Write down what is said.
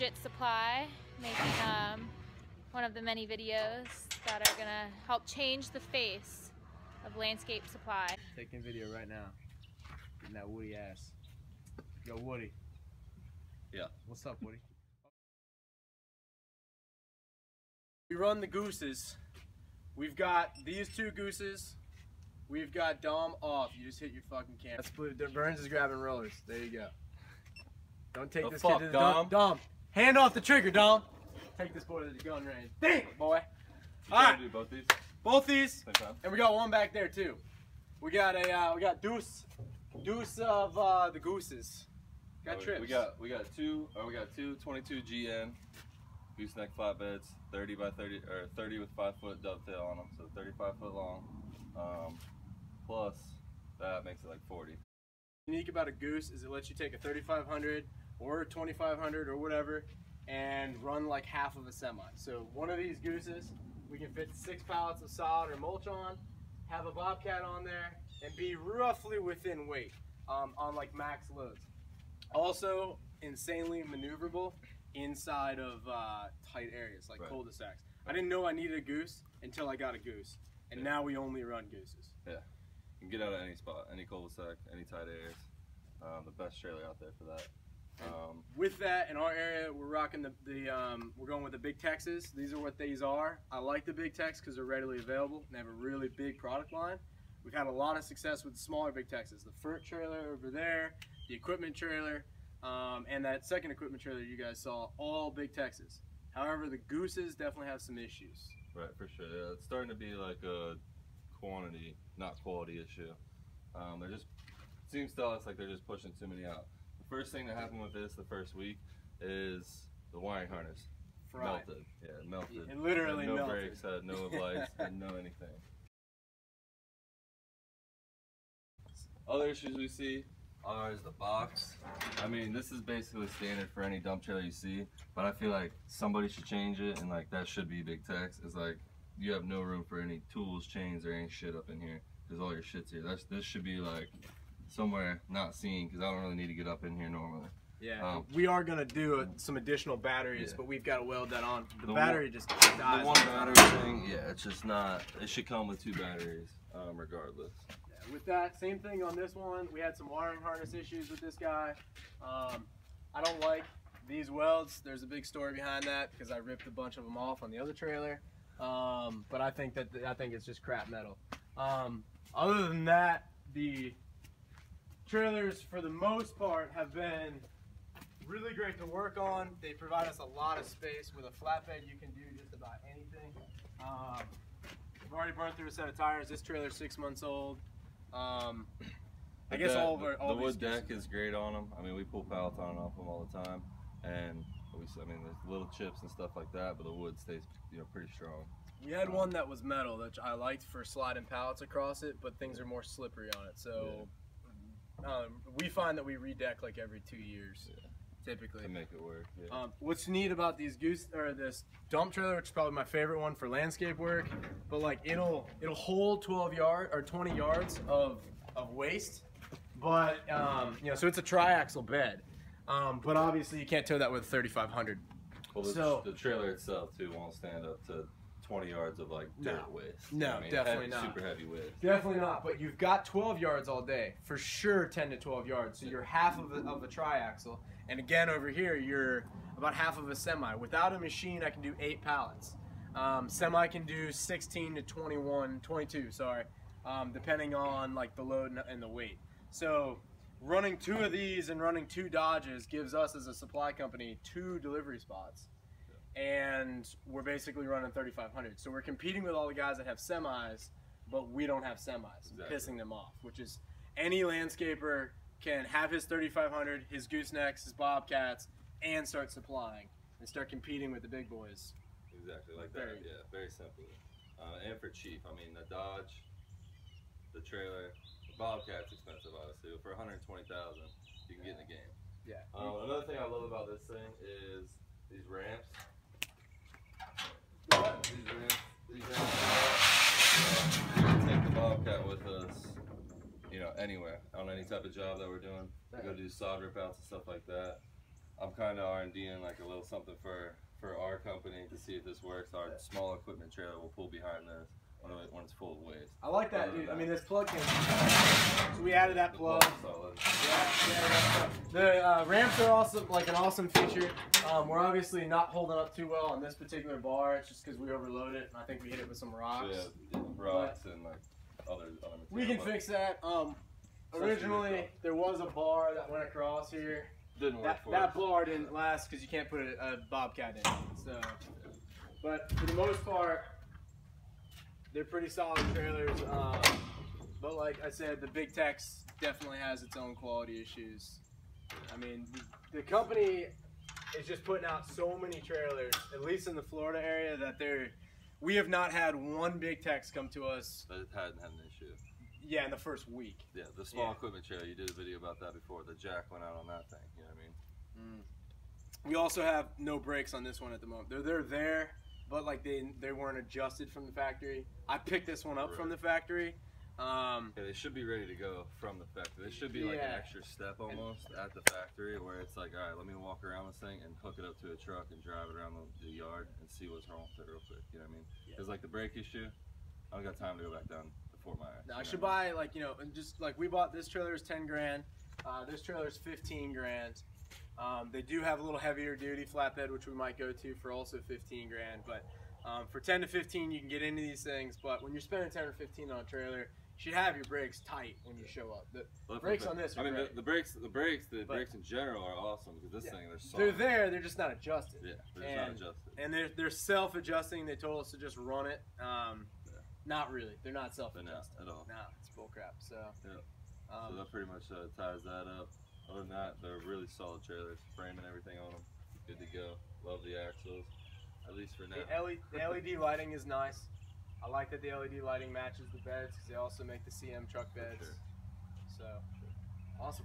legit supply, making one of the many videos that are gonna help change the face of landscape supply. Taking video right now. Getting that Woody ass. Yo, Woody. Yeah. What's up, Woody? We run the Gooses. We've got these two Gooses. We've got Dom off. You just hit your fucking camera. That's blue. Burns is grabbing rollers. There you go. Don't take this kid to the Dom. Dom, hand off the trigger, Dom. Take this boy to the gun range. Damn it, boy. You All right. do both these? Both these. Same time. And we got one back there too. We got Goose of the Gooses. Got trips. We got two 22 GN gooseneck flatbeds, 30 by 30 or 30 with 5-foot dovetail on them, so 35 foot long. Plus that makes it like 40. Unique about a Goose is it lets you take a 3500 or a 2500 or whatever and run like half of a semi. So one of these Gooses, we can fit 6 pallets of sod or mulch on, have a bobcat on there, and be roughly within weight on like max loads. Also insanely maneuverable inside of tight areas like cul-de-sacs. I didn't know I needed a Goose until I got a Goose, and now we only run Gooses. Yeah, you can get out of any spot, any cul-de-sac, any tight areas. The best trailer out there for that. With that, in our area, we're rocking we're going with the Big Texes. These are what these are. I like the Big Tex because they're readily available and they have a really big product line. We've had a lot of success with the smaller Big Texes. The FERT trailer over there, the equipment trailer, and that second equipment trailer you guys saw, all Big Texes. However, the Gooses definitely have some issues. Right, for sure. Yeah, it's starting to be like a quantity, not quality issue. They're just, it seems to us like they're just pushing too many out. The first thing that happened with this the first week is the wiring harness melted. Yeah, it melted. It literally had no melted. brakes, had no lights, had no anything. Other issues we see is the box. I mean, this is basically standard for any dump trailer you see, but I feel like somebody should change it, and like that should be Big Tex. It's like you have no room for any tools, chains, or any shit up in here because all your shit's here. This should be like somewhere not seen because I don't really need to get up in here normally. Yeah, we are gonna do some additional batteries, but we've got to weld that on. The battery just dies. The one battery thing, yeah, it's just not. It should come with 2 batteries, regardless. With that, same thing on this one. We had some wiring harness issues with this guy. I don't like these welds. There's a big story behind that because I ripped a bunch of them off on the other trailer. But I think it's just crap metal. Other than that, the trailers for the most part have been really great to work on. They provide us a lot of space. With a flatbed, you can do just about anything. We've already burned through a set of tires. This trailer's 6 months old. I guess all the wood deck is great on them. I mean, we pull pallets on and off them all the time, and I mean, there's little chips and stuff like that, but the wood stays, pretty strong. We had one that was metal that I liked for sliding pallets across it, but things are more slippery on it. So we find that we redeck like every 2 years, typically. To make it work. Yeah. What's neat about these this dump trailer, which is probably my favorite one for landscape work, but like it'll hold 20 yards of waste, but so it's a triaxle bed, but obviously you can't tow that with a 3500. Well, the trailer itself too won't stand up to 20 yards of like dirt waste. No, I mean, definitely not. Super heavy waste. Definitely not. But you've got 12 yards all day, for sure. 10 to 12 yards. So you're half of a triaxle, and again over here you're about half of a semi. Without a machine, I can do 8 pallets. Semi can do 16 to 22. Sorry, depending on like the load and the weight. So running 2 of these and running 2 Dodges gives us as a supply company 2 delivery spots. And we're basically running 3500. So we're competing with all the guys that have semis, but we don't have semis, pissing them off, which is any landscaper can have his 3500, his goosenecks, his bobcats, and start supplying and start competing with the big boys. Exactly, like that. Yeah, very simple. And for cheap, I mean, the Dodge, the trailer, the bobcat's expensive, obviously, but for 120,000, you can get in the game. Yeah. Another thing I love about this thing is these ramps. These ramps, we can take the bobcat with us, anywhere on any type of job that we're doing. We go do sod rip outs and stuff like that. I'm kind of R&D'ing like a little something for our company to see if this works. Our small equipment trailer will pull behind this when it's full of waste. I like that, dude. I mean, this plug came. So we added that plug. Yeah. The ramps are also like an awesome feature. We're obviously not holding up too well on this particular bar. It's just because we overloaded it, and I think we hit it with some rocks. Yeah, rocks and like other material. We can fix that. Originally, there was a bar that went across here. Didn't work for that bar didn't last because you can't put a bobcat in it. So, but for the most part, they're pretty solid trailers. But like I said, the Big Tex definitely has its own quality issues. I mean, the company is just putting out so many trailers, at least in the Florida area, that we have not had one Big Tex come to us. That hadn't had an issue. Yeah, in the first week. Yeah, the small equipment trailer, you did a video about that before. The jack went out on that thing, you know what I mean? We also have no brakes on this one at the moment. They're there, but like they weren't adjusted from the factory. I picked this one up from the factory. Yeah, they should be ready to go from the factory. They should be like an extra step almost at the factory where it's like, all right, let me walk around this thing and hook it up to a truck and drive it around the yard and see what's wrong with it real quick, you know what I mean? Because like the brake issue, I don't got time to go back down to Fort Myers. Now I should buy like, you know, and just like we bought this trailer is 10 grand. This trailer is 15 grand. They do have a little heavier duty flatbed, which we might go to for also 15 grand. But for 10 to 15, you can get into these things. But when you're spending 10 or 15 on a trailer, you should have your brakes tight when you show up. The brakes on this are great. The brakes in general are awesome because this thing, they're soft. They're there, they're just not adjusted. Yeah, they're just not adjusted. And they're self-adjusting. They told us to just run it. Not really. They're not self-adjusting. At all. No, it's bull crap. So, so that pretty much ties that up. Other than that, they're really solid trailers. Frame and everything on them. Good to go. Love the axles. At least for now. The LED lighting is nice. I like that the LED lighting matches the beds because they also make the CM truck beds. So, awesome.